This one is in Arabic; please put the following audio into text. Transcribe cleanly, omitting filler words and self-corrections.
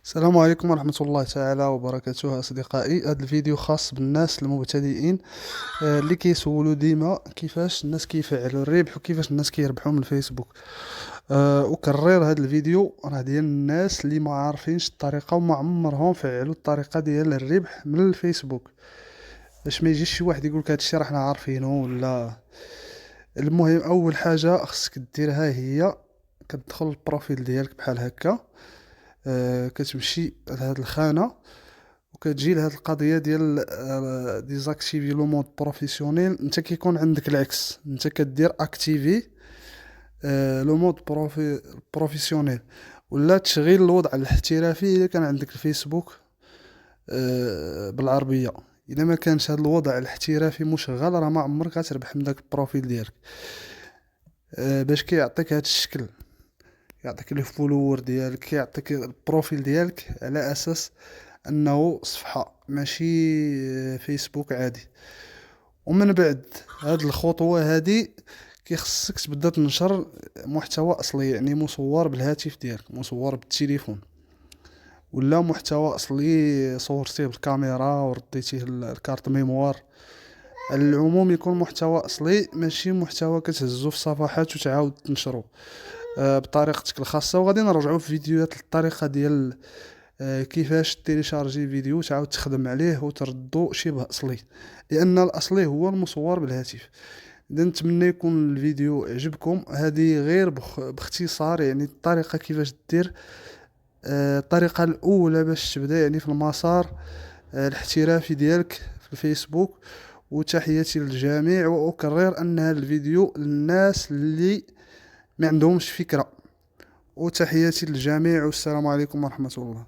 السلام عليكم ورحمة الله تعالى وبركاته أصدقائي. هذا الفيديو خاص بالناس المبتدئين، اللي كيسولوا ديما كيفاش الناس كيفعلوا الربح وكيفاش الناس كيربحوا من الفيسبوك. أكرر، هذا الفيديو راه ديال الناس اللي ما عارفينش الطريقة وما عمرهم فعلوا الطريقة ديال الربح من الفيسبوك، باش ما يجيش شي واحد يقول لك هادشي راه حنا عارفينه ولا. المهم، اول حاجة خصك ديرها هي كتدخل البروفيل ديالك بحال هكا. كتمشي لهاد الخانة وكتجي لهاد القضيه ديال ديزاكتيفي لو مود بروفيسيونيل. انت كيكون عندك العكس، انت كدير اكتيفي لو مود بروفيسيونيل، ولا تشغيل الوضع الاحترافي اذا كان عندك الفيسبوك بالعربيه. اذا ما كانش هذا الوضع الاحترافي مشغل، راه ما عمرك غتربح من داك البروفيل ديالك. باش كيعطيك هذا الشكل، يعطيك لي فولور ديالك، يعطيك البروفيل ديالك على اساس انه صفحة ماشي فيسبوك عادي. ومن بعد هاد الخطوة هادي كيخصك تبدا تنشر محتوى اصلي، يعني مصور بالهاتف ديالك، مصور بالتليفون، ولا محتوى اصلي صورتيه بالكاميرا ورديتيه الكارت ميموار. على العموم يكون محتوى اصلي، ماشي محتوى كتهزو في صفحات وتعاود تنشرو بطريقتك الخاصة. وغادي نرجعو في فيديوهات للطريقة ديال كيفاش تيليشارجي فيديو تعاود تخدم عليه وتردو شبه اصلي، لان الاصلي هو المصور بالهاتف. اذا نتمنى يكون الفيديو عجبكم. هذه غير باختصار يعني الطريقه كيفاش دير، الطريقه الاولى باش تبدا يعني في المسار الاحترافي ديالك في الفيسبوك. وتحياتي للجميع، واكرر ان هذا الفيديو للناس اللي ما عندهمش فكره. وتحياتي للجميع، والسلام عليكم ورحمه الله.